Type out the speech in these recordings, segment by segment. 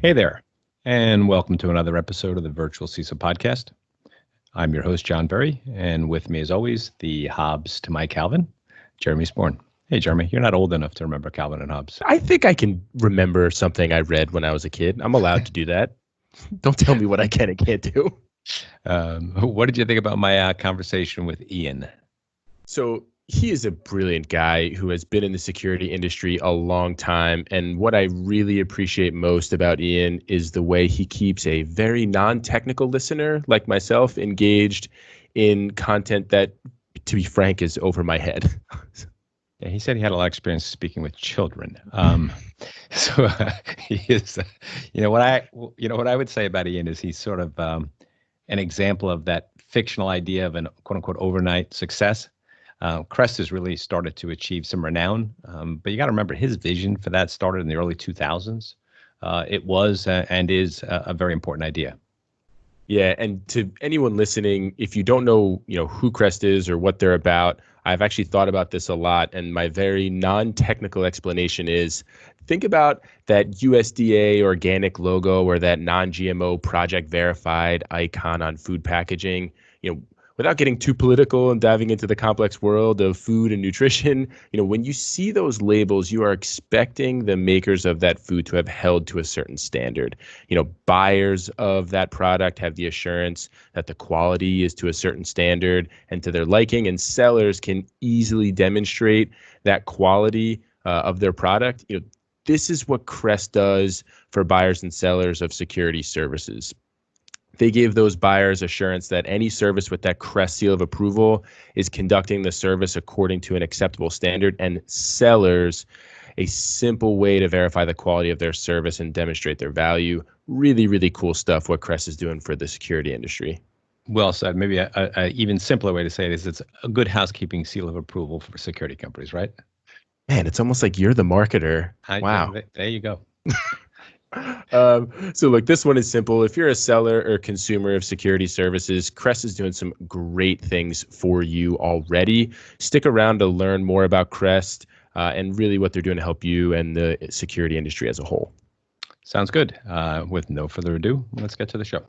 Hey there, and welcome to another episode of the Virtual CISO Podcast. I'm your host, John Berry, and with me, as always, the Hobbes to my Calvin, Jeremy Sporn. Hey, Jeremy, you're not old enough to remember Calvin and Hobbes. I think I can remember something I read when I was a kid. I'm allowed to do that. Don't tell me what I can and can't do. What did you think about my conversation with Ian? So he is a brilliant guy who has been in the security industry a long time. And what I really appreciate most about Ian is the way he keeps a very non-technical listener like myself engaged in content that, to be frank, is over my head. Yeah, he said he had a lot of experience speaking with children. He is, what I would say about Ian is he's sort of an example of that fictional idea of an quote unquote overnight success. CREST has really started to achieve some renown, but you got to remember his vision for that started in the early 2000s. It was and is a very important idea. Yeah, and to anyone listening, if you don't know, who CREST is or what they're about, I've actually thought about this a lot, and my very non-technical explanation is think about that USDA organic logo or that non-GMO Project Verified icon on food packaging. Without getting too political and diving into the complex world of food and nutrition, when you see those labels, you are expecting the makers of that food to have held to a certain standard. Buyers of that product have the assurance that the quality is to a certain standard and to their liking, and sellers can easily demonstrate that quality of their product. This is what CREST does for buyers and sellers of security services. They give those buyers assurance that any service with that CREST seal of approval is conducting the service according to an acceptable standard, and sellers a simple way to verify the quality of their service and demonstrate their value. Really, really cool stuff what CREST is doing for the security industry. Well said. Maybe a even simpler way to say it is it's a good housekeeping seal of approval for security companies, right? Man, it's almost like you're the marketer. Wow. There you go. So look, this one is simple. If you're a seller or consumer of security services, CREST is doing some great things for you already. Stick around to learn more about CREST and really what they're doing to help you and the security industry as a whole. Sounds good. With no further ado, let's get to the show.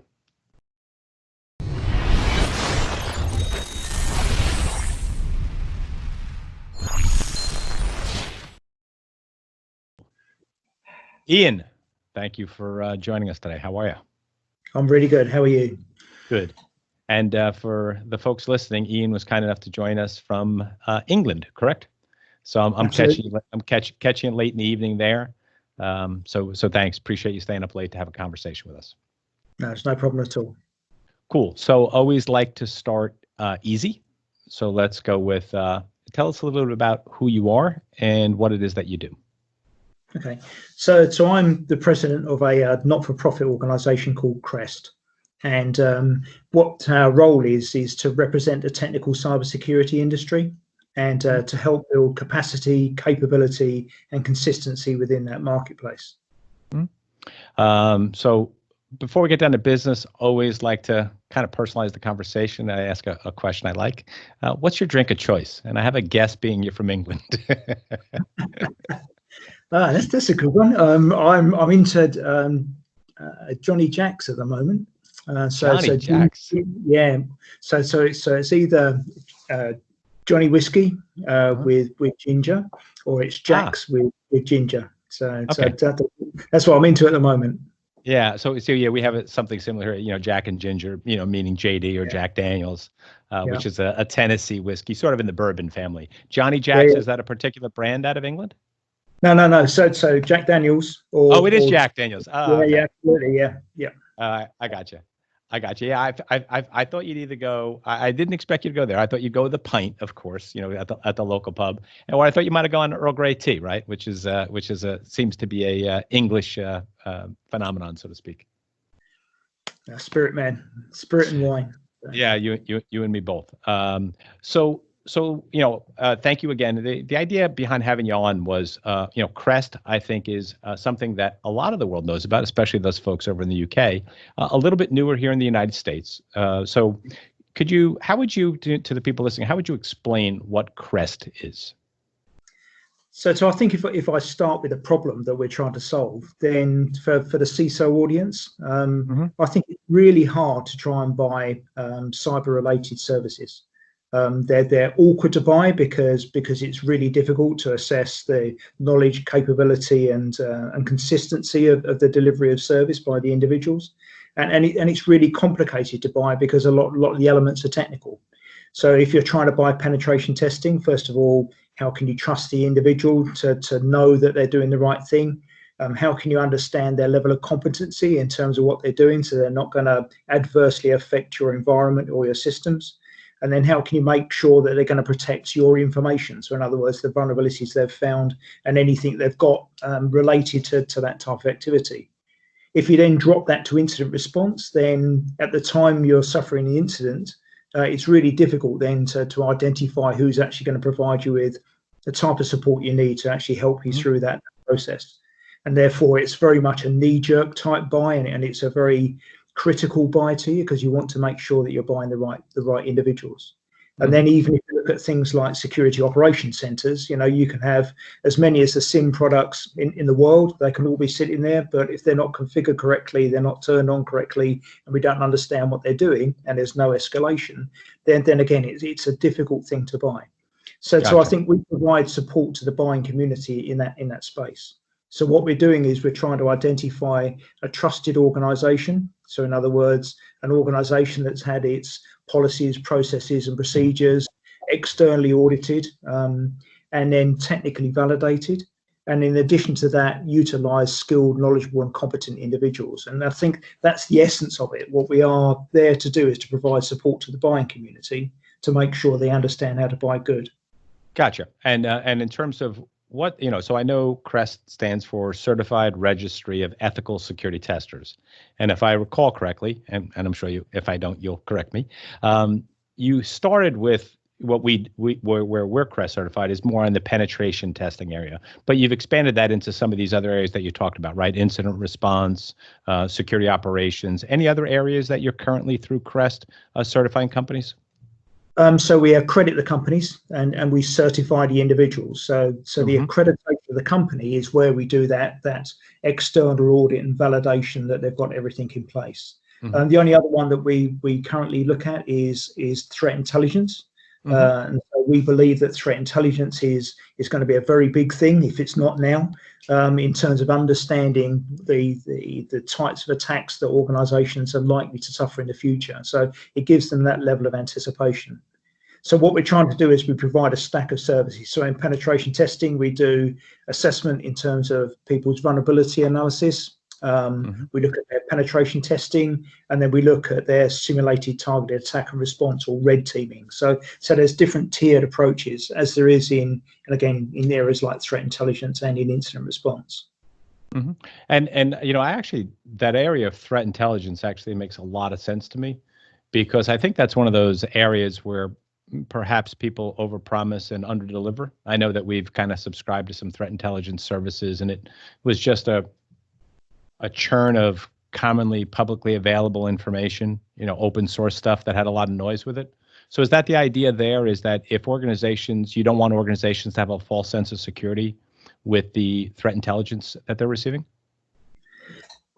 Ian, thank you for joining us today. How are you? I'm really good. How are you? Good. And for the folks listening, Ian was kind enough to join us from England, correct? So I'm catching you late in the evening there. So thanks. Appreciate you staying up late to have a conversation with us. No, it's no problem at all. Cool. So always like to start easy. So let's go with tell us a little bit about who you are and what it is that you do. Okay, so I'm the president of a not-for-profit organisation called CREST, and what our role is to represent the technical cybersecurity industry and to help build capacity, capability, and consistency within that marketplace. So before we get down to business, always like to kind of personalize the conversation. I ask a question I like. What's your drink of choice? And I have a guess being you're from England. That's a good one. I'm into Johnny Jacks at the moment. Johnny Jacks. Yeah. So it's either Johnny whiskey with ginger, or it's Jacks with ginger. So that's what I'm into at the moment. Yeah. So yeah, we have something similar here. Jack and ginger. Meaning JD or Jack Daniels, which is a Tennessee whiskey, sort of in the bourbon family. Johnny Jacks, is that a particular brand out of England? No. So Jack Daniels. It is Jack Daniels. Yeah, absolutely. Yeah. I got you. Yeah, I thought you'd either go. I didn't expect you to go there. I thought you'd go with the pint, of course. At the local pub, or I thought you might have gone Earl Grey tea, right? Which seems to be a English phenomenon, so to speak. Spirit and wine. Yeah, you and me both. So, thank you again. The idea behind having you on was, CREST, I think, is something that a lot of the world knows about, especially those folks over in the UK, a little bit newer here in the United States. So how would you, to the people listening, how would you explain what CREST is? So I think if I start with a problem that we're trying to solve, then for the CISO audience, I think it's really hard to try and buy cyber-related services. They're awkward to buy because it's really difficult to assess the knowledge, capability, and consistency of the delivery of service by the individuals, and it's really complicated to buy because a lot of the elements are technical. So if you're trying to buy penetration testing, first of all, how can you trust the individual to know that they're doing the right thing? How can you understand their level of competency in terms of what they're doing so they're not going to adversely affect your environment or your systems? And then how can you make sure that they're going to protect your information? So in other words, the vulnerabilities they've found and anything they've got related to that type of activity. If you then drop that to incident response, then at the time you're suffering the incident, it's really difficult then to identify who's actually going to provide you with the type of support you need to actually help you through that process. And therefore, it's very much a knee-jerk type buy, and it's a very critical buy to you because you want to make sure that you're buying the right individuals. And then even if you look at things like security operation centers, you can have as many as the SIM products in the world. They can all be sitting there, but if they're not configured correctly, they're not turned on correctly, and we don't understand what they're doing, and there's no escalation, then again, it's a difficult thing to buy. So I think we provide support to the buying community in that space. So what we're doing is we're trying to identify a trusted organization. So in other words, an organization that's had its policies, processes, and procedures externally audited, and then technically validated. And in addition to that, utilize skilled, knowledgeable, and competent individuals. And I think that's the essence of it. What we are there to do is to provide support to the buying community to make sure they understand how to buy good. Gotcha. And in terms of what, so I know CREST stands for Certified Registry of Ethical Security Testers. And if I recall correctly, and I'm sure if I don't, you'll correct me, you started with what where we're CREST certified is more in the penetration testing area, but you've expanded that into some of these other areas that you talked about, right? Incident response, security operations, any other areas that you're currently through CREST certifying companies? So we accredit the companies and we certify the individuals. So the accreditation of the company is where we do that external audit and validation that they've got everything in place. The only other one that we currently look at is threat intelligence. And so we believe that threat intelligence is going to be a very big thing if it's not now, in terms of understanding the types of attacks that organizations are likely to suffer in the future. So it gives them that level of anticipation. So what we're trying to do is we provide a stack of services. So in penetration testing, we do assessment in terms of people's vulnerability analysis. We look at their penetration testing, and then we look at their simulated targeted attack and response, or red teaming. So there's different tiered approaches, as there is in areas like threat intelligence and in incident response. And I actually, that area of threat intelligence actually makes a lot of sense to me, because I think that's one of those areas where perhaps people overpromise and underdeliver. I know that we've kind of subscribed to some threat intelligence services, and it was just a churn of commonly publicly available information, open source stuff that had a lot of noise with it. So is that the idea there, is that if you don't want organizations to have a false sense of security with the threat intelligence that they're receiving?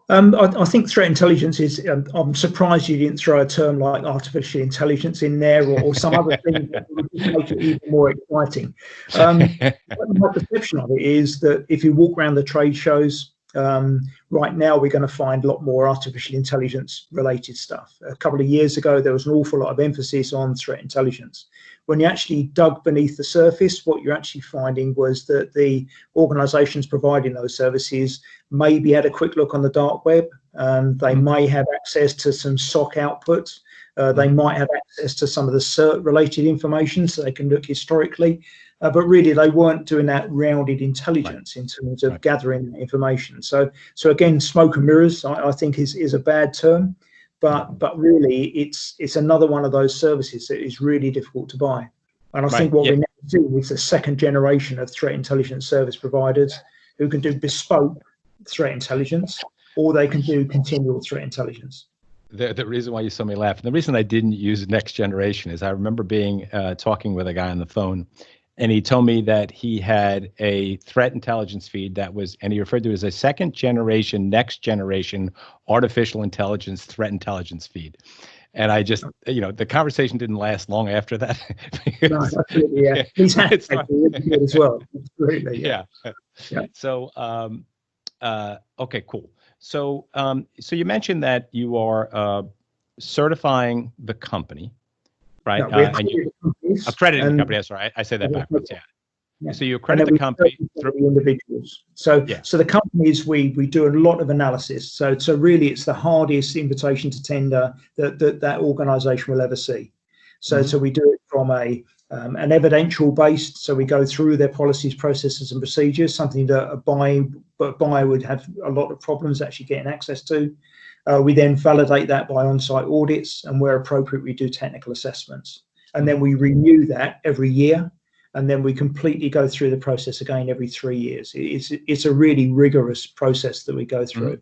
I think threat intelligence is, I'm surprised you didn't throw a term like artificial intelligence in there, or some other thing that would make it even more exciting. My perception of it is that if you walk around the trade shows, right now we're going to find a lot more artificial intelligence related stuff. A couple of years ago, there was an awful lot of emphasis on threat intelligence. When you actually dug beneath the surface, what you're actually finding was that the organizations providing those services maybe had a quick look on the dark web. They may have access to some SOC outputs. They might have access to some of the CERT related information, so they can look historically. But really, they weren't doing that rounded intelligence in terms of gathering information. So again, smoke and mirrors, I think, is a bad term. But really, it's another one of those services that is really difficult to buy. And I think what we now do is a second generation of threat intelligence service providers who can do bespoke threat intelligence, or they can do continual threat intelligence. The reason why you saw me laugh, and the reason I didn't use next generation is I remember talking with a guy on the phone, and he told me that he had a threat intelligence feed that was, and he referred to it as a second generation, next generation artificial intelligence threat intelligence feed. And I just, the conversation didn't last long after that. No, absolutely, yeah. He's had really good as well. Absolutely, yeah. So, okay, cool. So, so you mentioned that you are certifying the company, right? No, and you accrediting the company. That's right. I said that backwards. Yeah. So you accredit the company through the individuals. So the companies, we do a lot of analysis. So really, it's the hardest invitation to tender that organisation will ever see. So we do it from an evidential based. So we go through their policies, processes, and procedures. Something that a buyer would have a lot of problems actually getting access to. We then validate that by on-site audits, and where appropriate, we do technical assessments, and then we renew that every year. And then we completely go through the process again every 3 years. It's a really rigorous process that we go through.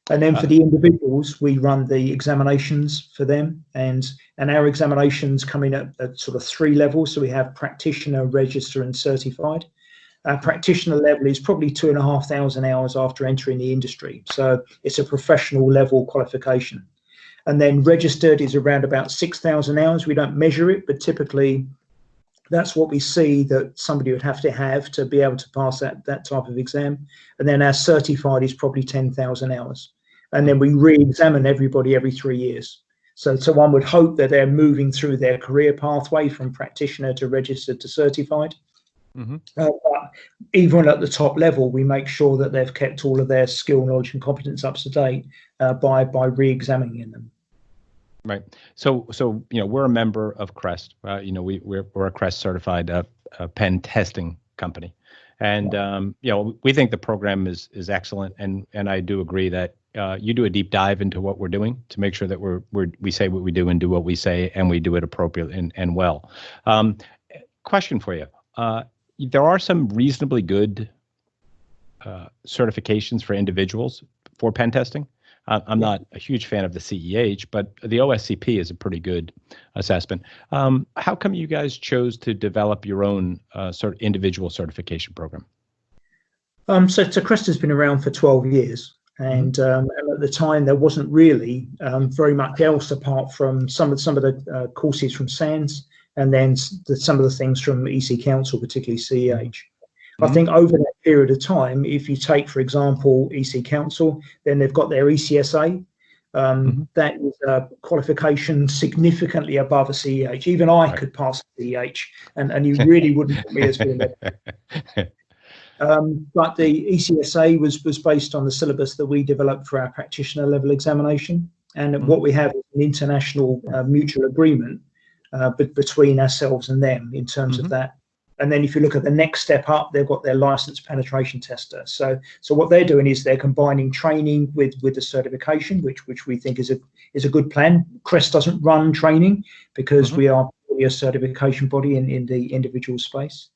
And then for the individuals, we run the examinations for them, and our examinations come in at sort of 3 levels. So we have practitioner, register, and certified. Practitioner level is probably 2,500 hours after entering the industry. So it's a professional level qualification. And then registered is around about 6,000 hours. We don't measure it, but typically that's what we see that somebody would have to be able to pass that type of exam. And then our certified is probably 10,000 hours. And then we re-examine everybody every 3 years. So one would hope that they're moving through their career pathway from practitioner to registered to certified. But even at the top level, we make sure that they've kept all of their skill, knowledge, and competence up to date by re-examining them. Right. So we're a member of CREST. We're a CREST certified pen testing company, and we think the program is excellent. And I do agree that you do a deep dive into what we're doing to make sure that we say what we do and do what we say, and we do it appropriately and well. Question for you: there are some reasonably good certifications for individuals for pen testing. I'm not a huge fan of the CEH, but the OSCP is a pretty good assessment. How come you guys chose to develop your own sort of individual certification program? So CREST has been around for 12 years. And at the time, there wasn't really very much else apart from some of the courses from SANS, and then some of the things from EC Council, particularly CEH. I think over that period of time, if you take, for example, EC Council, then they've got their ECSA. That is a qualification significantly above a CEH. Even I could pass a CEH, and you really wouldn't put me as being there. But the ECSA was based on the syllabus that we developed for our practitioner level examination. And what we have is an international mutual agreement between ourselves and them in terms of that. And then if you look at the next step up, they've got their licensed penetration tester. So what they're doing is they're combining training with the certification, which we think is a good plan. CREST doesn't run training because we are a certification body in the individual space.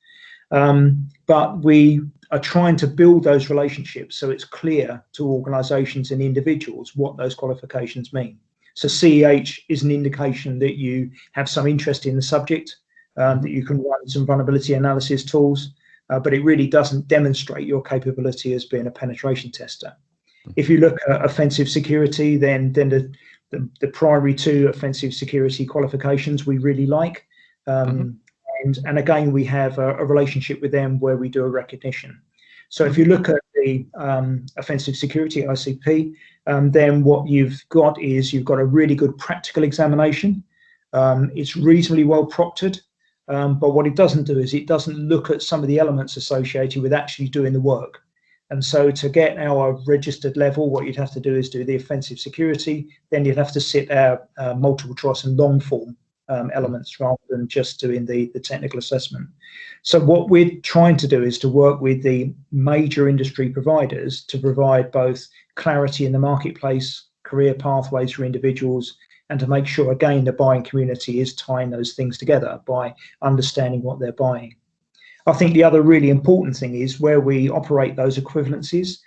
But we are trying to build those relationships so it's clear to organizations and individuals what those qualifications mean. So CEH is an indication that you have some interest in the subject, that you can run some vulnerability analysis tools, but it really doesn't demonstrate your capability as being a penetration tester. If you look at offensive security, then the primary 2 offensive security qualifications we really like. And again, we have a relationship with them where we do a recognition. So if you look at the offensive security, ICP, then what you've got is you've got a really good practical examination. It's reasonably well proctored. But what it doesn't do is it doesn't look at some of the elements associated with actually doing the work. And so to get our registered level, what you'd have to do is do the offensive security, then you'd have to sit our multiple choice and long form elements rather than just doing the technical assessment. So what we're trying to do is to work with the major industry providers to provide both clarity in the marketplace, career pathways for individuals, and to make sure, again, the buying community is tying those things together by understanding what they're buying. I think the other really important thing is where we operate those equivalencies,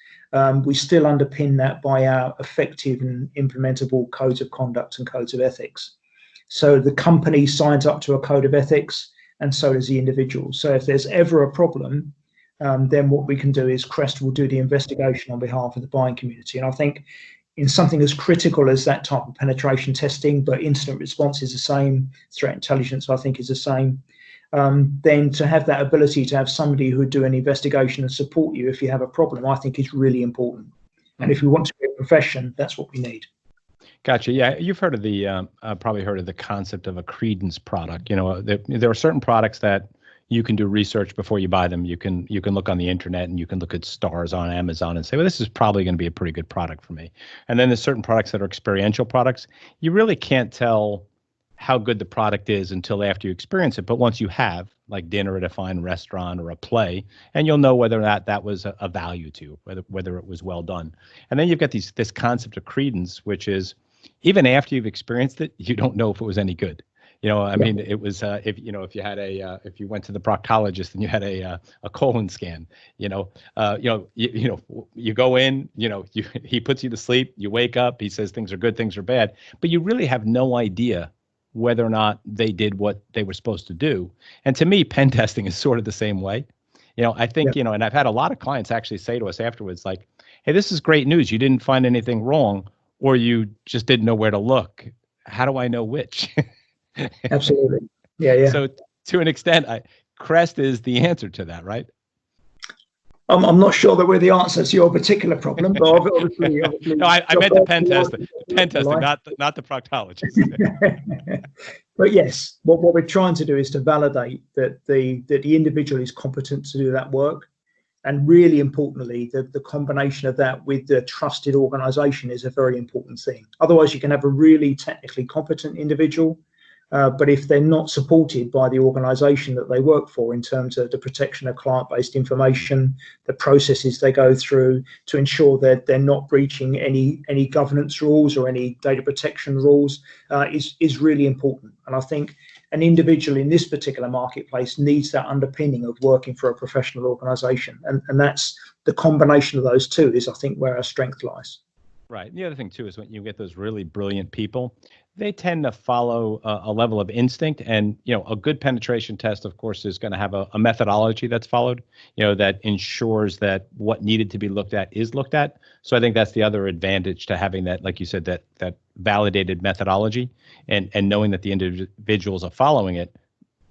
we still underpin that by our effective and implementable codes of conduct and codes of ethics. So the company signs up to a code of ethics, and so does the individual. So if there's ever a problem, then what we can do is CREST will do the investigation on behalf of the buying community. And I think in something as critical as that type of penetration testing, but incident response is the same, threat intelligence I think is the same, then to have that ability to have somebody who would do an investigation and support you if you have a problem, I think is really important. And if we want to be a profession, that's what we need. Gotcha. Yeah, you've heard of the probably heard of the concept of a Credence product. You know, there are certain products that you can do research before you buy them. You can look on the internet and you can look at stars on Amazon and say, well, this is probably going to be a pretty good product for me. And then there's certain products that are experiential products. You really can't tell how good the product is until after you experience it. But once you have, like dinner at a fine restaurant or a play, and you'll know whether or not that was a value to you, whether it was well done. And then you've got this concept of Credence, which is even after you've experienced it, you don't know if it was any good. You know, I mean, it was if you had if you went to the proctologist and you had a colon scan, you go in, he puts you to sleep, you wake up, he says things are good, things are bad, but you really have no idea whether or not they did what they were supposed to do. And to me, pen testing is sort of the same way. I think, and I've had a lot of clients actually say to us afterwards, like, hey, this is great news. You didn't find anything wrong, or you just didn't know where to look. How do I know which? Absolutely. Yeah. So to an extent, CREST is the answer to that, right? I'm not sure that we're the answer to your particular problem, but obviously no, I meant the pen testing, not the proctologist. But yes, what we're trying to do is to validate that the individual is competent to do that work. And really importantly, the combination of that with the trusted organization is a very important thing. Otherwise, you can have a really technically competent individual, but if they're not supported by the organization that they work for in terms of the protection of client-based information, the processes they go through to ensure that they're not breaching any governance rules or any data protection rules, is really important. And I think an individual in this particular marketplace needs that underpinning of working for a professional organization. And that's the combination of those two is, I think, where our strength lies. Right. And the other thing, too, is when you get those really brilliant people, they tend to follow a level of instinct. And, a good penetration test, of course, is going to have a methodology that's followed, that ensures that what needed to be looked at is looked at. So I think that's the other advantage to having that, like you said, that validated methodology and knowing that the individuals are following it,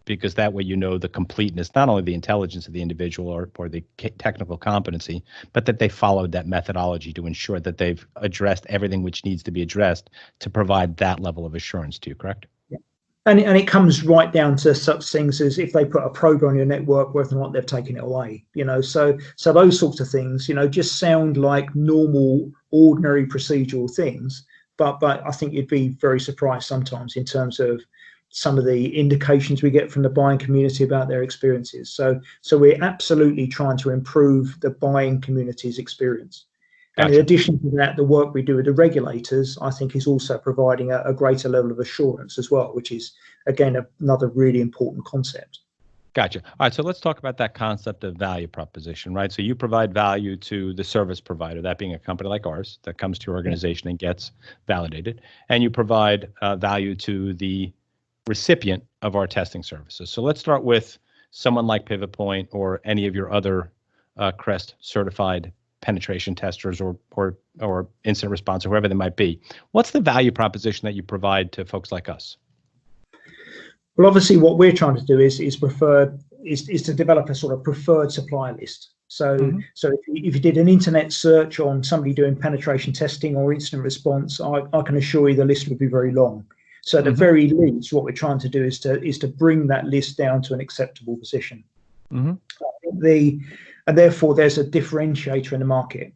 because that way the completeness, not only the intelligence of the individual or the technical competency, but that they followed that methodology to ensure that they've addressed everything which needs to be addressed to provide that level of assurance to you, correct? Yeah. And it comes right down to such things as if they put a probe on your network, whether or not they've taken it away, so those sorts of things, just sound like normal, ordinary procedural things. But I think you'd be very surprised sometimes in terms of some of the indications we get from the buying community about their experiences. So we're absolutely trying to improve the buying community's experience. Gotcha. And in addition to that, the work we do with the regulators, I think, is also providing a greater level of assurance as well, which is, again, another really important concept. Gotcha. All right, so let's talk about that concept of value proposition, right? So you provide value to the service provider, that being a company like ours that comes to your organization and gets validated, and you provide value to the recipient of our testing services. So let's start with someone like Pivot Point or any of your other CREST certified penetration testers or incident response or whoever they might be. What's the value proposition that you provide to folks like us? Well, obviously, what we're trying to do is to develop a sort of preferred supplier list. So, so if you did an internet search on somebody doing penetration testing or incident response, I can assure you the list would be very long. So at the very least, what we're trying to do is to bring that list down to an acceptable position. And therefore, there's a differentiator in the market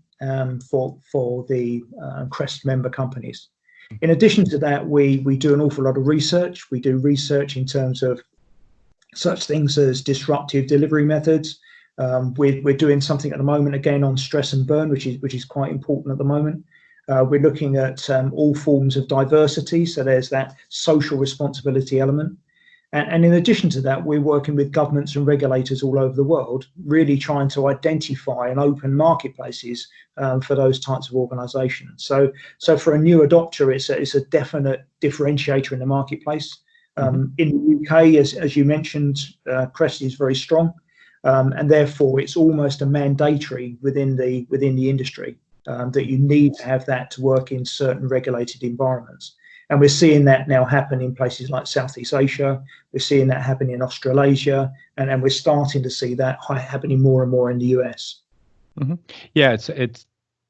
for the CREST member companies. In addition to that, we do an awful lot of research. We do research in terms of such things as disruptive delivery methods. We're doing something at the moment, again, on stress and burn, which is quite important at the moment. We're looking at all forms of diversity, so there's that social responsibility element. And in addition to that, we're working with governments and regulators all over the world, really trying to identify and open marketplaces for those types of organizations. So for a new adopter, it's a definite differentiator in the marketplace. In the UK, as you mentioned, CREST is very strong, and therefore it's almost a mandatory within the industry that you need to have that to work in certain regulated environments. And we're seeing that now happen in places like Southeast Asia. We're seeing that happen in Australasia, and we're starting to see that happening more and more in the US. Yeah, it's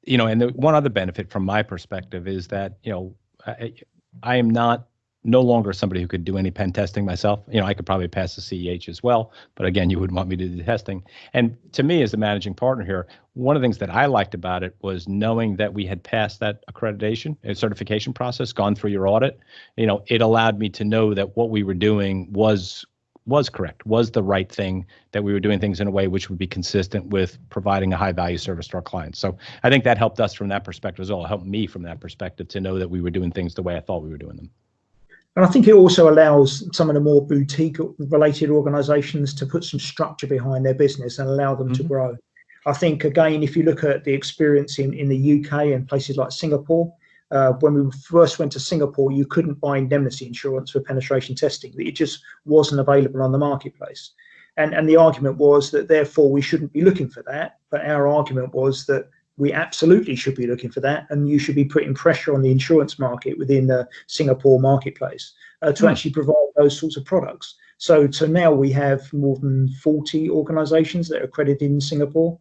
and the one other benefit from my perspective is that I am no longer somebody who could do any pen testing myself. I could probably pass the CEH as well, but again, you wouldn't want me to do the testing. And to me, as the managing partner here, one of the things that I liked about it was knowing that we had passed that accreditation and certification process, gone through your audit. It allowed me to know that what we were doing was correct, was the right thing, that we were doing things in a way which would be consistent with providing a high value service to our clients. So I think that helped us from that perspective as well. It helped me from that perspective to know that we were doing things the way I thought we were doing them. And I think it also allows some of the more boutique related organizations to put some structure behind their business and allow them to grow. I think, again, if you look at the experience in the UK and places like Singapore, when we first went to Singapore, you couldn't buy indemnity insurance for penetration testing. It just wasn't available on the marketplace. And the argument was that therefore we shouldn't be looking for that. But our argument was that we absolutely should be looking for that, and you should be putting pressure on the insurance market within the Singapore marketplace to actually provide those sorts of products. So now we have more than 40 organizations that are accredited in Singapore.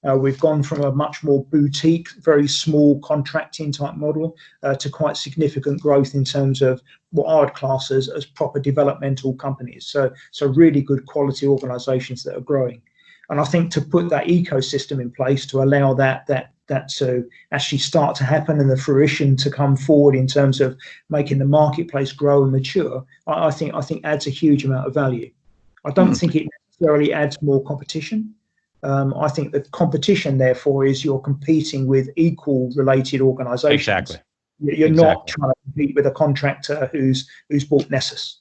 We've gone from a much more boutique, very small contracting type model to quite significant growth in terms of what I would class as proper developmental companies. So really good quality organizations that are growing. And I think to put that ecosystem in place to allow that to actually start to happen and the fruition to come forward in terms of making the marketplace grow and mature, I think adds a huge amount of value. I don't think it necessarily adds more competition. I think the competition, therefore, is you're competing with equal related organizations. Exactly. You're not trying to compete with a contractor who's bought Nessus.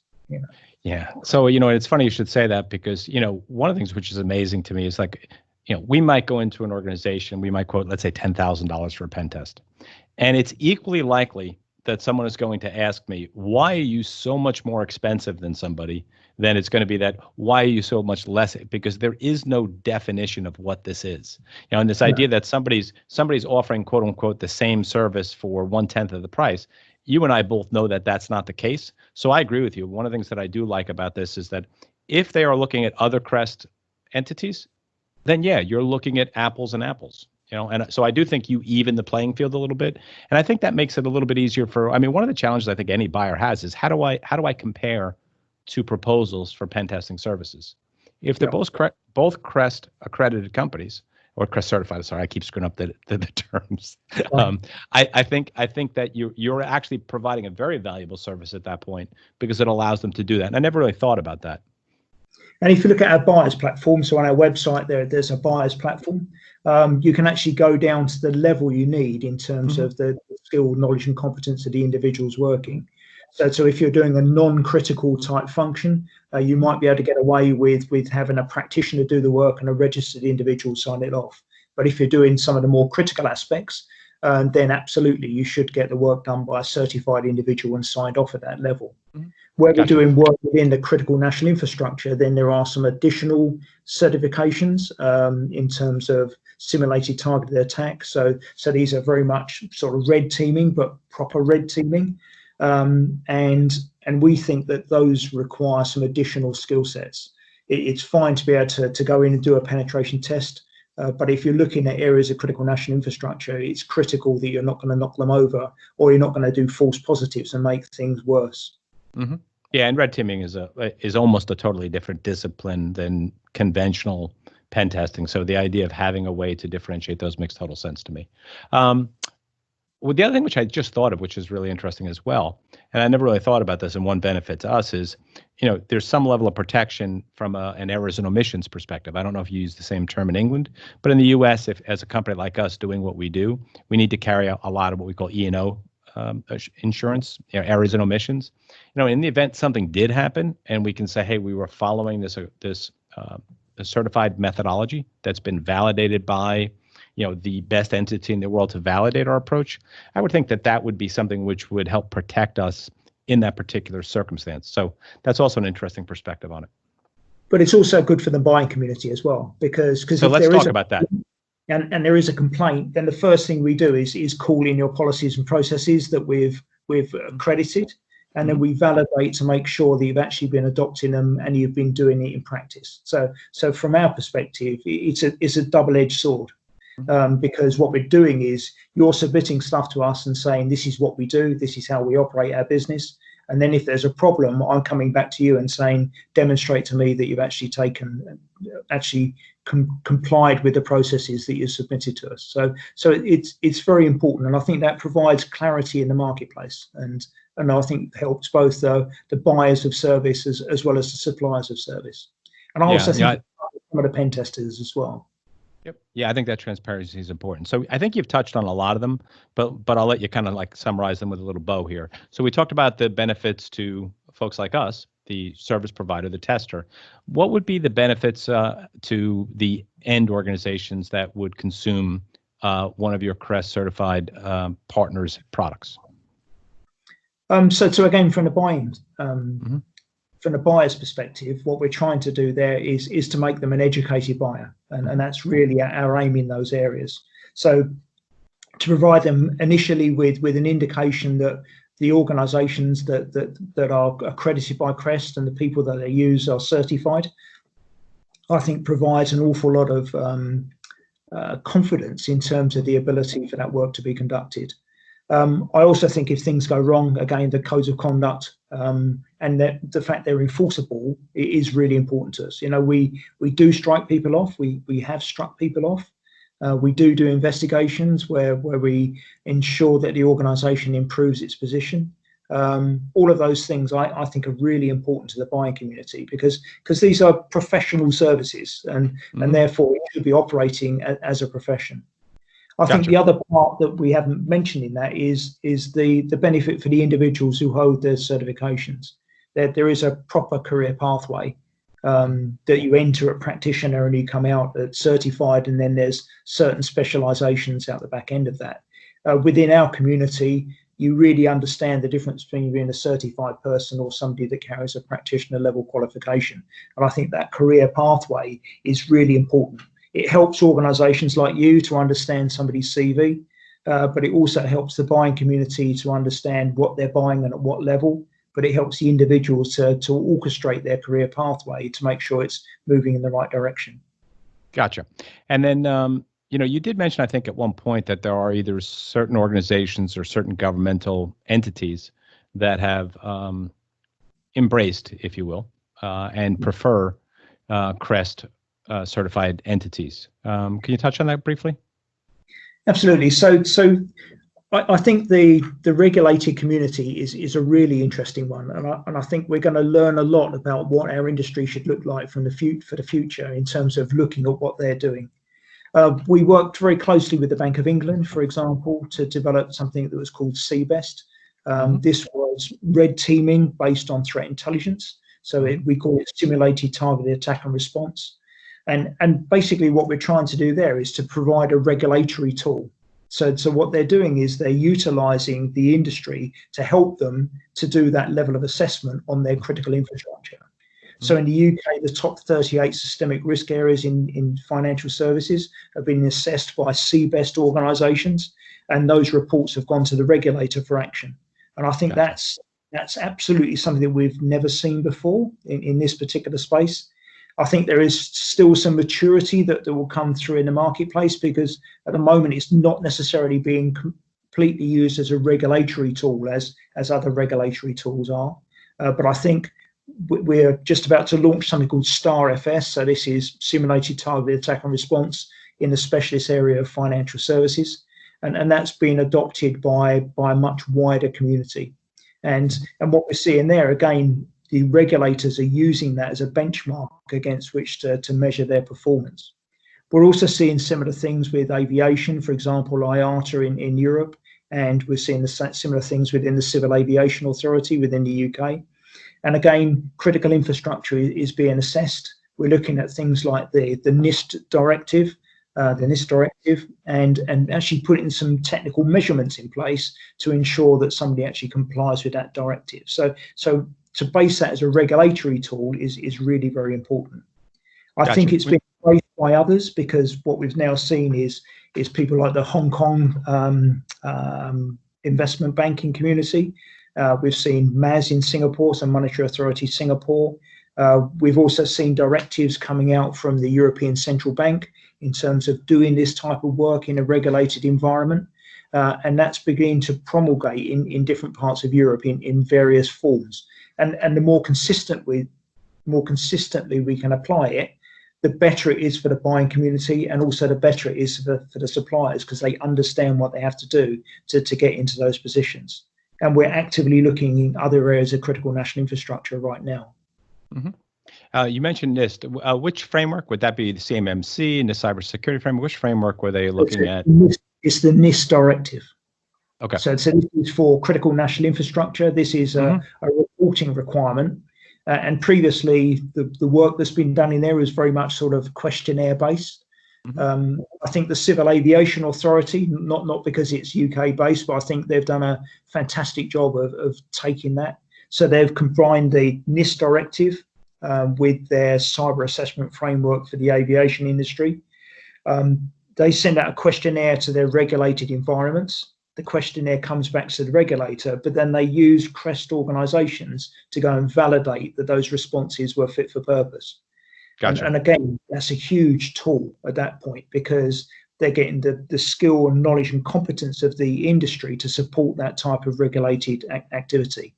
Yeah. So, it's funny you should say that because, one of the things which is amazing to me is we might go into an organization, we might quote, let's say $10,000 for a pen test. And it's equally likely that someone is going to ask me, why are you so much more expensive than somebody? Then it's going to be that, why are you so much less? Because there is no definition of what this is. And this idea that somebody's offering, quote unquote, the same service for 1/10 of the price. You and I both know that that's not the case. So I agree with you. One of the things that I do like about this is that if they are looking at other CREST entities, then yeah, you're looking at apples and apples. And so I do think you even the playing field a little bit. And I think that makes it a little bit easier one of the challenges I think any buyer has is how do I compare two proposals for pen testing services? If they're both CREST accredited companies, or CREST certified. Sorry, I keep screwing up the terms. I think that you're actually providing a very valuable service at that point because it allows them to do that. And I never really thought about that. And if you look at our buyers platform, so on our website there's a buyers platform. You can actually go down to the level you need in terms of the skill, knowledge, and competence of the individuals working. So if you're doing a non-critical type function, you might be able to get away with having a practitioner do the work and a registered individual sign it off. But if you're doing some of the more critical aspects, then absolutely you should get the work done by a certified individual and signed off at that level. Where we're doing work within the critical national infrastructure, then there are some additional certifications in terms of simulated targeted attack. So these are very much sort of red teaming, but proper red teaming. And we think that those require some additional skill sets. It's fine to be able to go in and do a penetration test, but if you're looking at areas of critical national infrastructure, it's critical that you're not going to knock them over, or you're not going to do false positives and make things worse. Yeah, and red teaming is almost a totally different discipline than conventional pen testing. So the idea of having a way to differentiate those makes total sense to me. Well, the other thing which I just thought of, which is really interesting as well, and I never really thought about this, and one benefit to us is, there's some level of protection from an errors and omissions perspective. I don't know if you use the same term in England, but in the U.S., if as a company like us doing what we do, we need to carry out a lot of what we call E&O insurance, errors and omissions. In the event something did happen, and we can say, hey, we were following this certified methodology that's been validated by the best entity in the world to validate our approach, I would think that would be something which would help protect us in that particular circumstance. So that's also an interesting perspective on it. But it's also good for the buying community as well, because so if let's there is talk about that. And there is a complaint, then the first thing we do is call in your policies and processes that we've accredited, and then we validate to make sure that you've actually been adopting them and you've been doing it in practice. So from our perspective, it's a double-edged sword, because what we're doing is you're submitting stuff to us and saying, this is what we do, this is how we operate our business. And then if there's a problem, I'm coming back to you and saying, demonstrate to me that you've actually complied with the processes that you submitted to us. So it's very important, and I think that provides clarity in the marketplace, and I think helps both the buyers of service as well as the suppliers of service. And I also think some of the pen testers as well. Yep. Yeah, I think that transparency is important. So I think you've touched on a lot of them, but I'll let you kind of like summarize them with a little bow here. So we talked about the benefits to folks like us, the service provider, the tester. What would be the benefits to the end organizations that would consume one of your CREST certified partners' products? So again, from the buying, from the buyer's perspective, what we're trying to do there is to make them an educated buyer, and that's really our aim in those areas. So to provide them initially with an indication that the organisations that are accredited by CREST and the people that they use are certified, I think provides an awful lot of confidence in terms of the ability for that work to be conducted. I also think if things go wrong, again, the codes of conduct and that the fact they're enforceable is really important to us. You know, we do strike people off. We have struck people off. We do investigations where we ensure that the organisation improves its position. All of those things I think are really important to the buying community, because these are professional services, and therefore it should be operating as a profession. I think the other part that we haven't mentioned in that is the benefit for the individuals who hold their certifications. That there is a proper career pathway, that you enter a practitioner and you come out at certified, and then there's certain specializations out the back end of that. Within our community, you really understand the difference between being a certified person or somebody that carries a practitioner level qualification. And I think that career pathway is really important. It helps organisations like you to understand somebody's CV, but it also helps the buying community to understand what they're buying and at what level. But it helps the individuals to orchestrate their career pathway to make sure it's moving in the right direction. Gotcha. And then, you did mention, I think, at one point that there are either certain organizations or certain governmental entities that have embraced, if you will, and prefer CREST certified entities. Can you touch on that briefly? Absolutely. So I think the regulated community is a really interesting one, and I think we're going to learn a lot about what our industry should look like for the future in terms of looking at what they're doing. We worked very closely with the Bank of England, for example, to develop something that was called CBEST. This was red teaming based on threat intelligence, so we call it simulated targeted attack and response. And basically what we're trying to do there is to provide a regulatory tool. So what they're doing is they're utilizing the industry to help them to do that level of assessment on their critical infrastructure. So in the UK, the top 38 systemic risk areas in financial services have been assessed by CBEST organisations, and those reports have gone to the regulator for action. And I think that's absolutely something that we've never seen before in this particular space. I think there is still some maturity that will come through in the marketplace, because at the moment it's not necessarily being completely used as a regulatory tool as other regulatory tools are. But I think we're just about to launch something called STAR-FS. So this is simulated targeted attack and response in the specialist area of financial services. And that's been adopted by a much wider community. And what we're seeing there, again, the regulators are using that as a benchmark against which to measure their performance. We're also seeing similar things with aviation, for example, IATA in Europe, and we're seeing the similar things within the Civil Aviation Authority within the UK. And again, critical infrastructure is being assessed. We're looking at things like the NIST directive, the NIST directive, and actually putting some technical measurements in place to ensure that somebody actually complies with that directive. So to base that as a regulatory tool is really very important. I think it's been embraced by others, because what we've now seen is people like the Hong Kong investment banking community. We've seen MAS in Singapore, so Monetary Authority Singapore. We've also seen directives coming out from the European Central Bank in terms of doing this type of work in a regulated environment. And that's beginning to promulgate in different parts of Europe in various forms. And the more consistently we can apply it, the better it is for the buying community, and also the better it is for the suppliers, because they understand what they have to do to get into those positions. And we're actively looking in other areas of critical national infrastructure right now. Mm-hmm. You mentioned NIST. Which framework would that be? The CMMC and the cybersecurity framework? Which framework were they looking at? It's the NIST directive. Okay. So this is for critical national infrastructure. This is a reporting requirement. And previously, the work that's been done in there is very much sort of questionnaire based. I think the Civil Aviation Authority, not because it's UK based, but I think they've done a fantastic job of taking that. So they've combined the NIST directive with their cyber assessment framework for the aviation industry. They send out a questionnaire to their regulated environments. The questionnaire comes back to the regulator, but then they use CREST organizations to go and validate that those responses were fit for purpose. Gotcha. And again, that's a huge tool at that point, because they're getting the skill and knowledge and competence of the industry to support that type of regulated activity.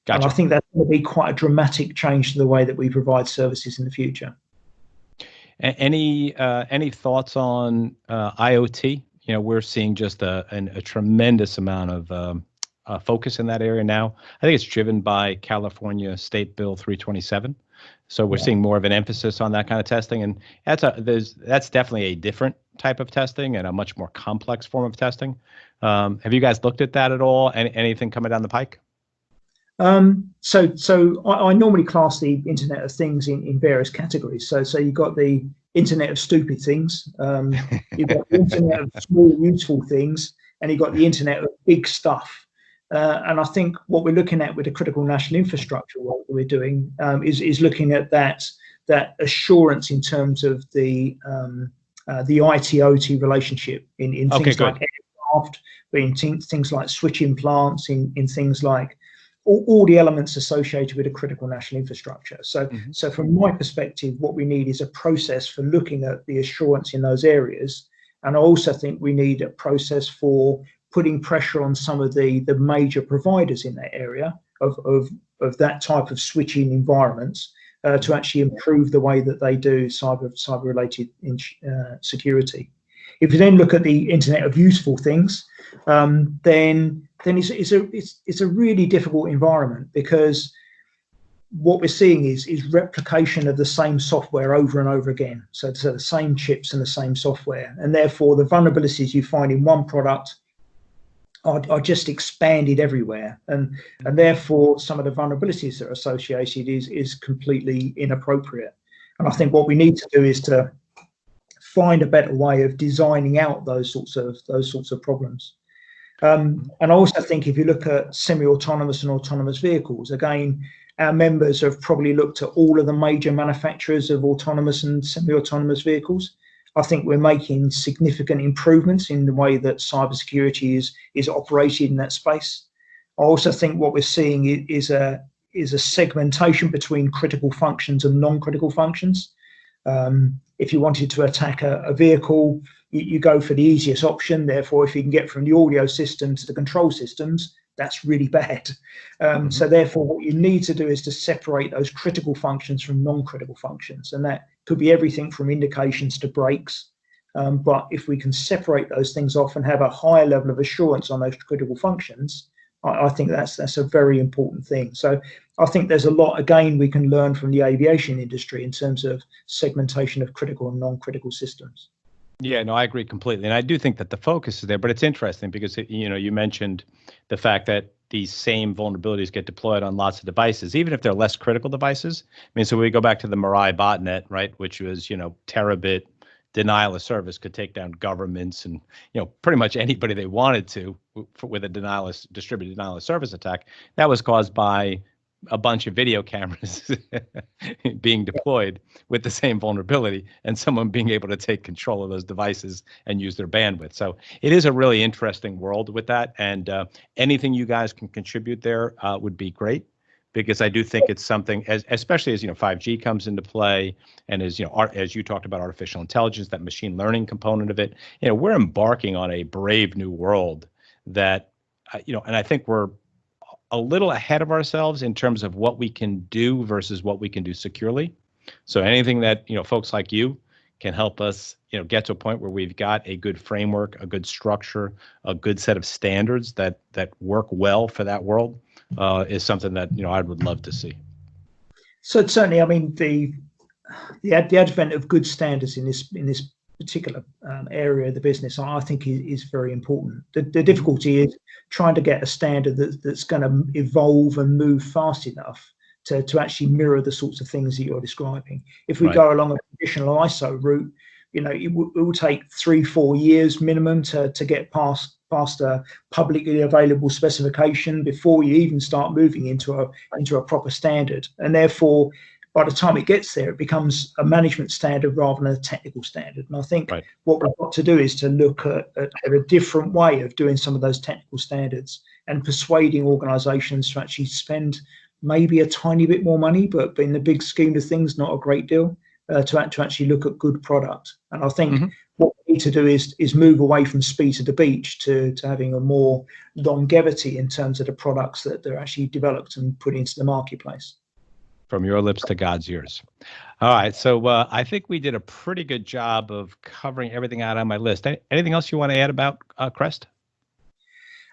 Gotcha. And I think that's going to be quite a dramatic change to the way that we provide services in the future. Any thoughts on IoT? You know, we're seeing just a tremendous amount of focus in that area now. I think it's driven by California State Bill 327. So we're seeing more of an emphasis on that kind of testing, and that's definitely a different type of testing and a much more complex form of testing. Have you guys looked at that at all? Anything coming down the pike? So I normally class the Internet of Things in various categories. So you've got the Internet of Stupid Things, you've got the Internet of Small Useful Things, and you've got the Internet of Big Stuff. And I think what we're looking at with the critical national infrastructure work that we're doing is looking at that assurance in terms of the IT-OT relationship in things like aircraft, but in things like switching plants, in things like all the elements associated with a critical national infrastructure. So from my perspective, what we need is a process for looking at the assurance in those areas. And I also think we need a process for putting pressure on some of the major providers in that area of that type of switching environments to actually improve the way that they do cyber related security. If you then look at the Internet of Useful Things, then it's a really difficult environment, because what we're seeing is replication of the same software over and over again. So the same chips and the same software, and therefore the vulnerabilities you find in one product are just expanded everywhere, and therefore some of the vulnerabilities that are associated is completely inappropriate. And I think what we need to do is to find a better way of designing out those sorts of problems. And I also think if you look at semi-autonomous and autonomous vehicles, again, our members have probably looked at all of the major manufacturers of autonomous and semi-autonomous vehicles. I think we're making significant improvements in the way that cybersecurity is operated in that space. I also think what we're seeing is a segmentation between critical functions and non-critical functions. If you wanted to attack a vehicle, you go for the easiest option. Therefore, if you can get from the audio systems to the control systems, that's really bad. So therefore, what you need to do is to separate those critical functions from non-critical functions. And that could be everything from indications to brakes. But if we can separate those things off and have a higher level of assurance on those critical functions, I think that's a very important thing. So I think there's a lot, again, we can learn from the aviation industry in terms of segmentation of critical and non-critical systems. Yeah, no, I agree completely. And I do think that the focus is there, but it's interesting because, you mentioned the fact that these same vulnerabilities get deployed on lots of devices, even if they're less critical devices. I mean, so we go back to the Mirai botnet, right, which was, terabit denial of service could take down governments and pretty much anybody they wanted to with a distributed denial of service attack. That was caused by a bunch of video cameras being deployed with the same vulnerability and someone being able to take control of those devices and use their bandwidth. So it is a really interesting world with that. And anything you guys can contribute there would be great, because I do think it's something, especially as 5G comes into play, and as as you talked about artificial intelligence, that machine learning component of it. We're embarking on a brave new world that and I think we're a little ahead of ourselves in terms of what we can do versus what we can do securely. So anything that folks like you can help us get to a point where we've got a good framework, a good structure, a good set of standards that work well for that world is something that I would love to see. So certainly, I mean, the advent of good standards in this particular area of the business, I think is very important. The difficulty is trying to get a standard that's going to evolve and move fast enough to actually mirror the sorts of things that you're describing. If we go along a traditional ISO route, it will take 3-4 years minimum to get past a publicly available specification before you even start moving into a proper standard. And therefore, by the time it gets there, it becomes a management standard rather than a technical standard. And I think what we've got to do is to look at a different way of doing some of those technical standards and persuading organizations to actually spend maybe a tiny bit more money, but in the big scheme of things, not a great deal, to actually look at good product. And I think what we need to do is move away from speed to the beach to having a more longevity in terms of the products that they're actually developed and put into the marketplace. From your lips to God's ears. All right. So I think we did a pretty good job of covering everything out on my list. Anything else you want to add about CREST?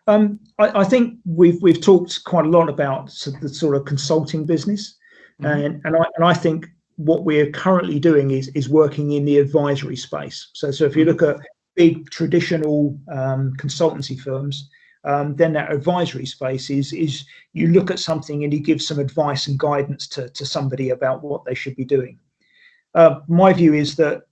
I think we've talked quite a lot about the sort of consulting business, and I think what we're currently doing is working in the advisory space. So if you look at big traditional consultancy firms, then that advisory space is you look at something and you give some advice and guidance to somebody about what they should be doing. My view is that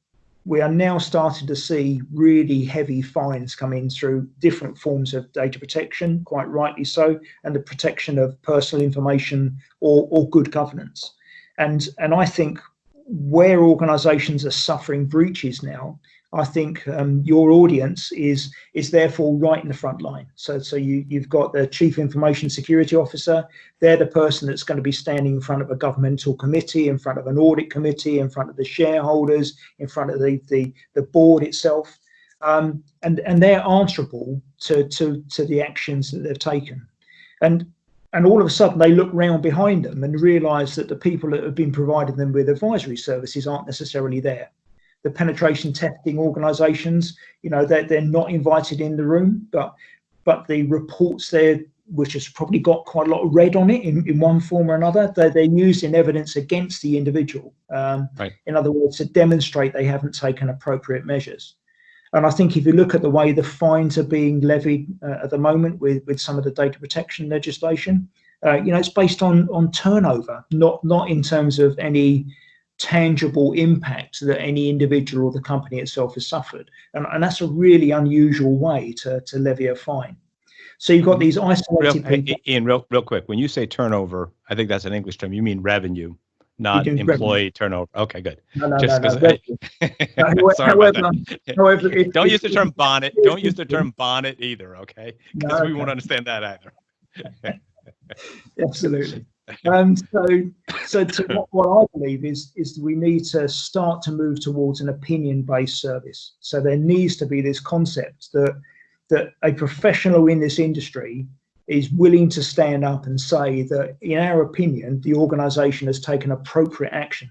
we are now starting to see really heavy fines coming through different forms of data protection, quite rightly so, and the protection of personal information or good governance. And I think where organizations are suffering breaches now, I think your audience is therefore right in the front line. So you've got the Chief Information Security Officer. They're the person that's going to be standing in front of a governmental committee, in front of an audit committee, in front of the shareholders, in front of the board itself, and they're answerable to the actions that they've taken. And all of a sudden they look round behind them and realise that the people that have been providing them with advisory services aren't necessarily there. The penetration testing organisations, they're not invited in the room, but the reports there, which has probably got quite a lot of red on it in one form or another, they're used in evidence against the individual. In other words, to demonstrate they haven't taken appropriate measures. And I think if you look at the way the fines are being levied at the moment with some of the data protection legislation, it's based on turnover, not in terms of any tangible impact that any individual or the company itself has suffered. And that's a really unusual way to levy a fine. So you've got these isolated people. Ian, real quick, when you say turnover, I think that's an English term. You mean revenue, not employee turnover. Okay, good. No. Sorry about that. However, don't use the term bonnet. Don't use the term bonnet either, okay? Because we won't understand that either. Absolutely. So what I believe is we need to start to move towards an opinion-based service. So there needs to be this concept that a professional in this industry is willing to stand up and say that, in our opinion, the organisation has taken appropriate action.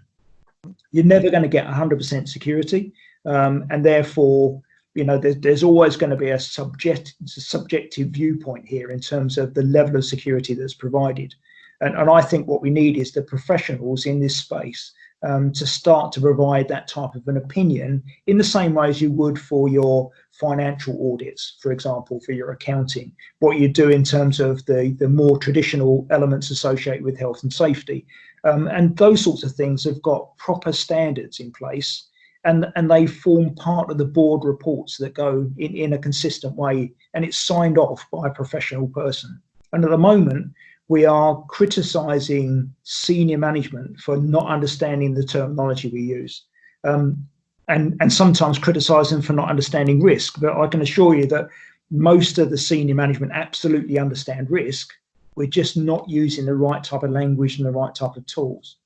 You're never going to get 100% security, and therefore, there's always going to be a subjective viewpoint here in terms of the level of security that's provided. And I think what we need is the professionals in this space to start to provide that type of an opinion in the same way as you would for your financial audits, for example, for your accounting, what you do in terms of the more traditional elements associated with health and safety. And those sorts of things have got proper standards in place. and they form part of the board reports that go in a consistent way, and it's signed off by a professional person. And at the moment, we are criticizing senior management for not understanding the terminology we use, and sometimes criticizing for not understanding risk. But I can assure you that most of the senior management absolutely understand risk. We're just not using the right type of language and the right type of tools.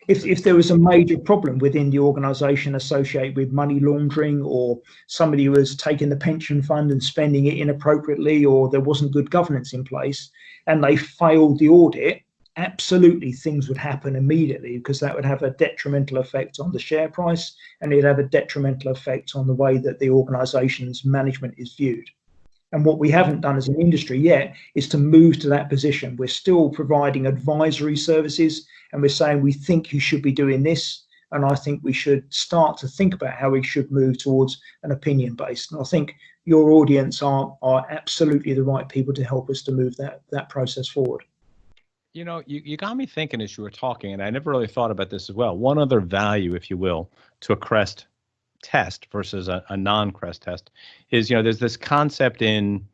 If there was a major problem within the organization associated with money laundering, or somebody was taking the pension fund and spending it inappropriately, or there wasn't good governance in place and they failed the audit, absolutely things would happen immediately, because that would have a detrimental effect on the share price, and it'd have a detrimental effect on the way that the organization's management is viewed. And what we haven't done as an industry yet is to move to that position. We're still providing advisory services, and we're saying we think you should be doing this, and I think we should start to think about how we should move towards an opinion based. And I think your audience are absolutely the right people to help us to move that process forward. You know, you got me thinking as you were talking, and I never really thought about this as well. One other value, if you will, to a CREST test versus a non-CREST test is, you know, there's this concept in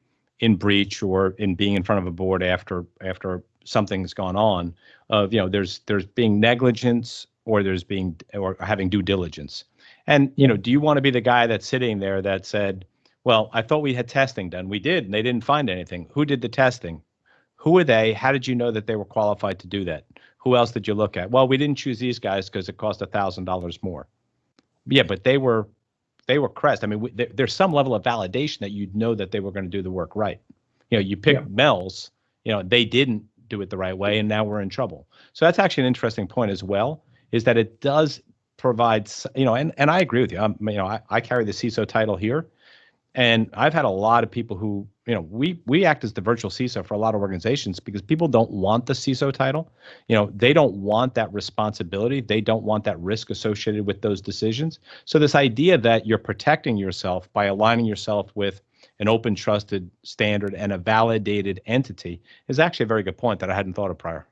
breach or in being in front of a board after something's gone on of, you know, there's being negligence, or or having due diligence. And, you know, do you want to be the guy that's sitting there that said, well, I thought we had testing done. We did, and they didn't find anything. Who did the testing? Who are they? How did you know that they were qualified to do that? Who else did you look at? Well, we didn't choose these guys because it cost $1,000 more. Yeah, but they were CREST. I mean, there's some level of validation that you'd know that they were going to do the work right. You know, you pick Mel's, you know, they didn't do it the right way, and now we're in trouble. So that's actually an interesting point as well, is that it does provide, you know, and I agree with you. You know, I carry the CISO title here, and I've had a lot of people who, you know, we act as the virtual CISO for a lot of organizations because people don't want the CISO title. You know, they don't want that responsibility. They don't want that risk associated with those decisions. So this idea that you're protecting yourself by aligning yourself with an open, trusted standard and a validated entity is actually a very good point that I hadn't thought of prior.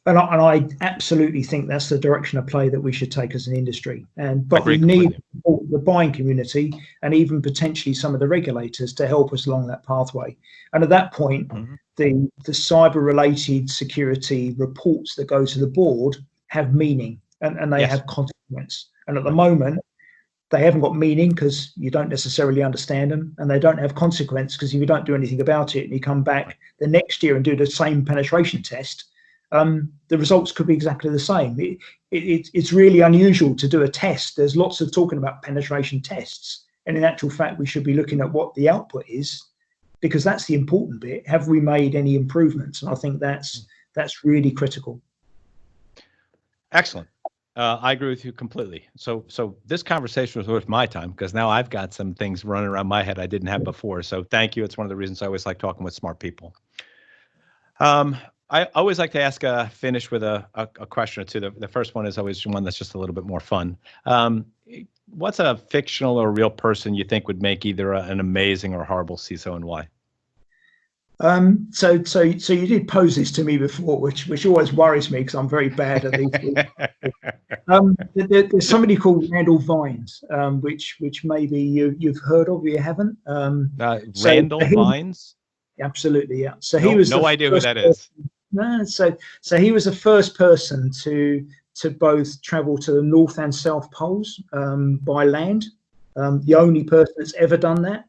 And I absolutely think that's the direction of play that we should take as an industry. But we need the buying community and even potentially some of the regulators to help us along that pathway. And at that point, the cyber-related security reports that go to the board have meaning, and they have consequence. And at the moment, they haven't got meaning because you don't necessarily understand them, and they don't have consequence because if you don't do anything about it and you come back the next year and do the same penetration test, the results could be exactly the same. It's really unusual to do a test. There's lots of talking about penetration tests, and in actual fact, we should be looking at what the output is, because that's the important bit. Have we made any improvements? And I think that's really critical. Excellent. I agree with you completely. So this conversation was worth my time, because now I've got some things running around my head I didn't have before. So thank you. It's one of the reasons I always like talking with smart people. I always like to finish with a question or two. The first one is always one that's just a little bit more fun. What's a fictional or real person you think would make either an amazing or horrible CISO, and why? So you did pose this to me before, which always worries me because I'm very bad at these. There's somebody called Randall Vines, which maybe you've heard of, or you haven't. Randall Vines? Absolutely, yeah. So he was no idea who that is. No, so he was the first person to both travel to the North and South Poles by land. The only person that's ever done that.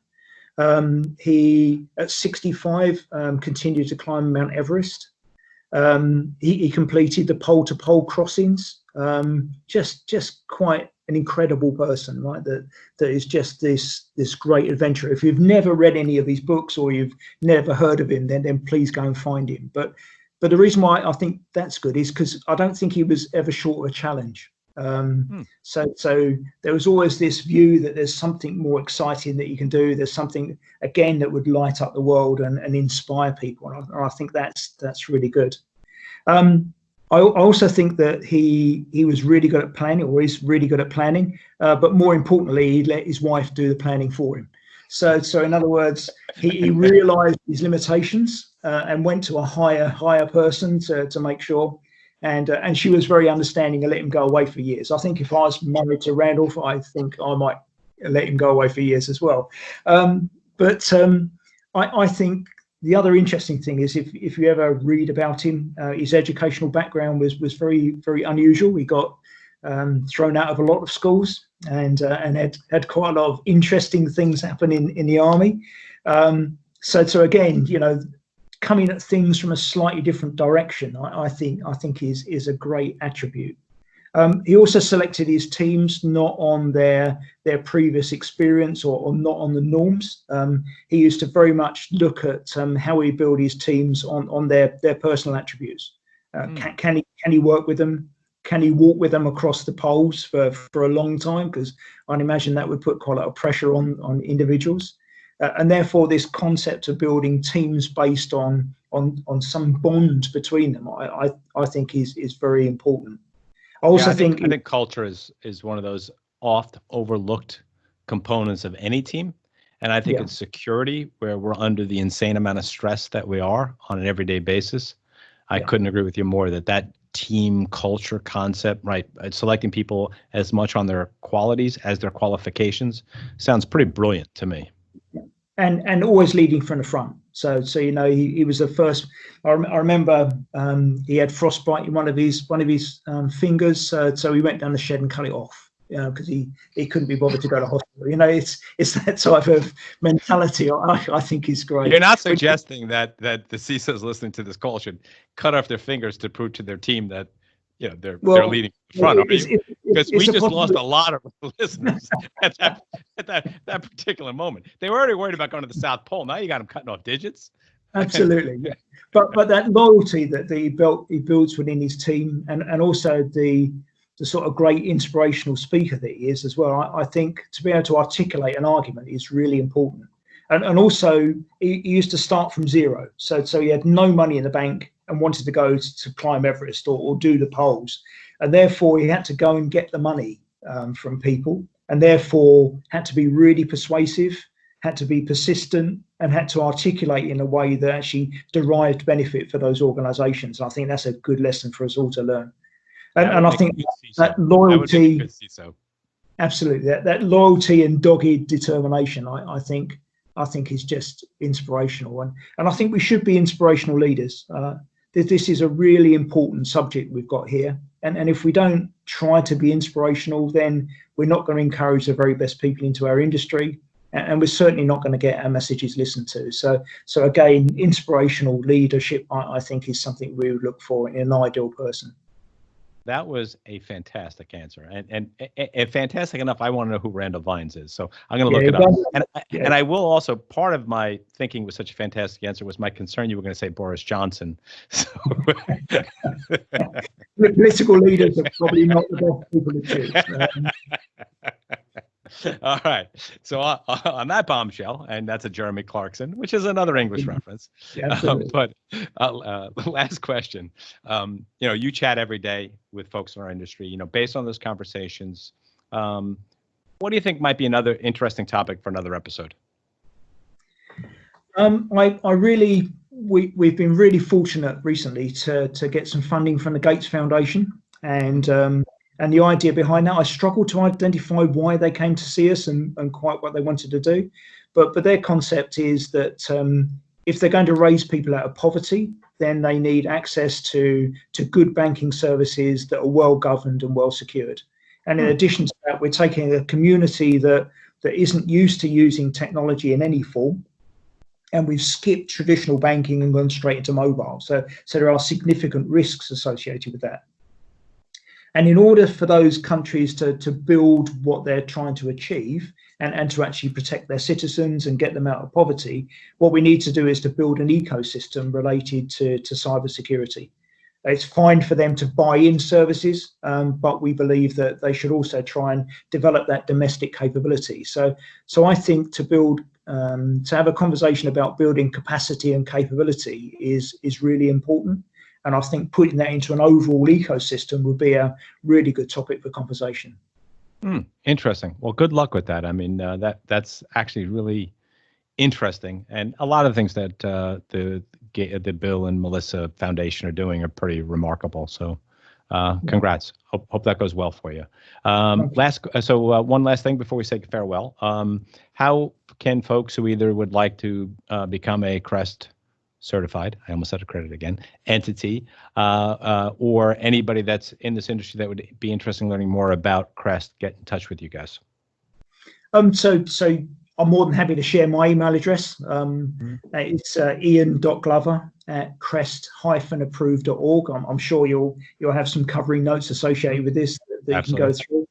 He, at 65, continued to climb Mount Everest. He completed the pole-to-pole crossings. Just quite an incredible person, right? That is just this great adventure. If you've never read any of his books or you've never heard of him, then please go and find him. But the reason why I think that's good is because I don't think he was ever short of a challenge. So there was always this view that there's something more exciting that you can do. There's something, again, that would light up the world and inspire people. And I think that's really good. I also think that he was really good at planning, or is really good at planning. But more importantly, he let his wife do the planning for him. So in other words, he realized his limitations and went to a higher person to make sure. and she was very understanding and let him go away for years. I think if I was married to Randolph, I think I might let him go away for years as well. But I think the other interesting thing is if you ever read about him, his educational background was very, very unusual. He got thrown out of a lot of schools and had quite a lot of interesting things happen in the army. So again, coming at things from a slightly different direction, I think is a great attribute. He also selected his teams not on their previous experience or not on the norms. He used to very much look at how he build his teams on their personal attributes. Can he work with them? Can he walk with them across the poles for a long time? Because I'd imagine that would put quite a lot of pressure on individuals. And therefore, this concept of building teams based on some bond between them, I think is very important. I think culture is one of those oft overlooked components of any team. And I think it's security, where we're under the insane amount of stress that we are on an everyday basis. I couldn't agree with you more that team culture concept, right? Selecting people as much on their qualities as their qualifications sounds pretty brilliant to me. And always leading from the front. So he was the first. I remember he had frostbite in one of his fingers. So he went down the shed and cut it off. Because he couldn't be bothered to go to hospital. It's that type of mentality. I think is great. You're not suggesting that the CISOs listening to this call should cut off their fingers to prove to their team that they're leading the front, because we just lost a lot of listeners at that particular moment. They were already worried about going to the South Pole. Now you got them cutting off digits. Absolutely, but that loyalty that he builds within his team, and also the sort of great inspirational speaker that he is as well. I think to be able to articulate an argument is really important. And also he used to start from zero. So he had no money in the bank and wanted to go to climb Everest or do the poles. And therefore he had to go and get the money from people, and therefore had to be really persuasive, had to be persistent, and had to articulate in a way that actually derived benefit for those organizations. And I think that's a good lesson for us all to learn. And I think that loyalty, absolutely, that loyalty and dogged determination, I think is just inspirational. And I think we should be inspirational leaders. This is a really important subject we've got here. And if we don't try to be inspirational, then we're not going to encourage the very best people into our industry. And we're certainly not going to get our messages listened to. So again, inspirational leadership, I think, is something we would look for in an ideal person. That was a fantastic answer, and fantastic enough. I want to know who Randall Vines is, so I'm going to look it up. And I will also. Part of my thinking was such a fantastic answer was my concern you were going to say Boris Johnson. So. The political leaders are probably not the best people to choose. All right. So on that bombshell, and that's a Jeremy Clarkson, which is another English reference. But last question. You chat every day with folks in our industry. Based on those conversations, what do you think might be another interesting topic for another episode? We've been really fortunate recently to get some funding from the Gates Foundation, and the idea behind that, I struggled to identify why they came to see us and quite what they wanted to do. But their concept is that if they're going to raise people out of poverty, then they need access to good banking services that are well governed and well secured. And in addition to that, we're taking a community that isn't used to using technology in any form, and we've skipped traditional banking and gone straight into mobile. So there are significant risks associated with that. And in order for those countries to build what they're trying to achieve and to actually protect their citizens and get them out of poverty, what we need to do is to build an ecosystem related to cybersecurity. It's fine for them to buy in services, but we believe that they should also try and develop that domestic capability. So I think to have a conversation about building capacity and capability is really important. And I think putting that into an overall ecosystem would be a really good topic for conversation. Interesting. Well, good luck with that. I mean, that's actually really interesting. And a lot of things that the Bill and Melissa Foundation are doing are pretty remarkable. So Congrats. Hope that goes well for you. One last thing before we say farewell. How can folks who either would like to become a CREST certified, I almost said accredited again, entity, or anybody that's in this industry that would be interested in learning more about CREST, get in touch with you guys? So I'm more than happy to share my email address. It's ian.glover@crest-approved.org. I'm sure you'll have some covering notes associated with this that you can go through.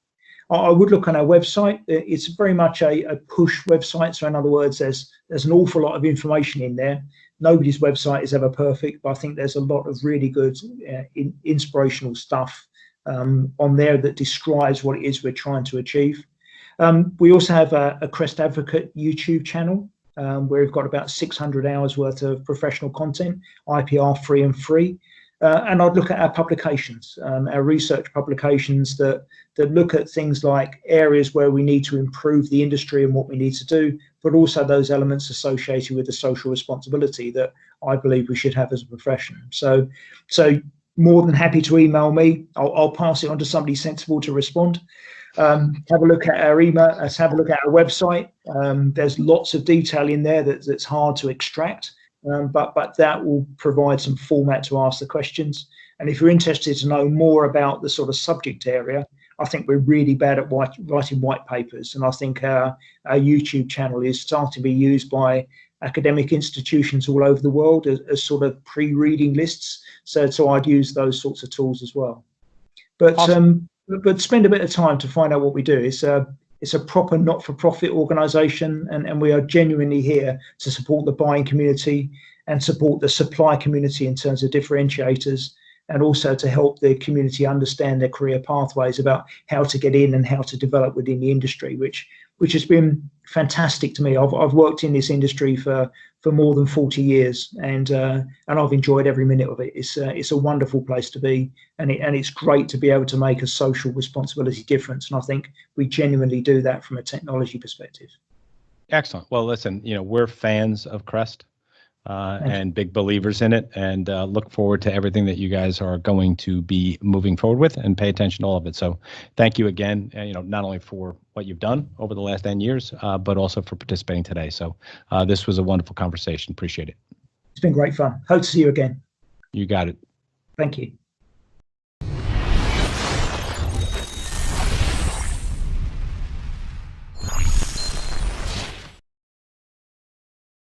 I would look on our website. It's very much a push website. So in other words, there's an awful lot of information in there. Nobody's website is ever perfect, but I think there's a lot of really good inspirational stuff on there that describes what it is we're trying to achieve. We also have a CREST Advocate YouTube channel where we've got about 600 hours worth of professional content, IPR free and free. And I'd look at our publications, our research publications that look at things like areas where we need to improve the industry and what we need to do, but also those elements associated with the social responsibility that I believe we should have as a profession. So more than happy to email me. I'll pass it on to somebody sensible to respond. Have a look at our email, have a look at our website. There's lots of detail in there that's hard to extract, but that will provide some format to ask the questions. And if you're interested to know more about the sort of subject area, I think we're really bad at writing white papers. And I think our YouTube channel is starting to be used by academic institutions all over the world as sort of pre-reading lists. So I'd use those sorts of tools as well. But awesome. But spend a bit of time to find out what we do. It's a proper not-for-profit organisation, and we are genuinely here to support the buying community and support the supply community in terms of differentiators, and also to help the community understand their career pathways about how to get in and how to develop within the industry, which has been fantastic to me. I've worked in this industry for more than 40 years, and I've enjoyed every minute of it. It's a wonderful place to be, and it's great to be able to make a social responsibility difference. And I think we genuinely do that from a technology perspective. Excellent. Well, listen, we're fans of CREST and big believers in it, and look forward to everything that you guys are going to be moving forward with, and pay attention to all of it. So thank you again, not only for what you've done over the last 10 years, but also for participating today. So this was a wonderful conversation. Appreciate it. It's been great fun. Hope to see you again. You got it. Thank you.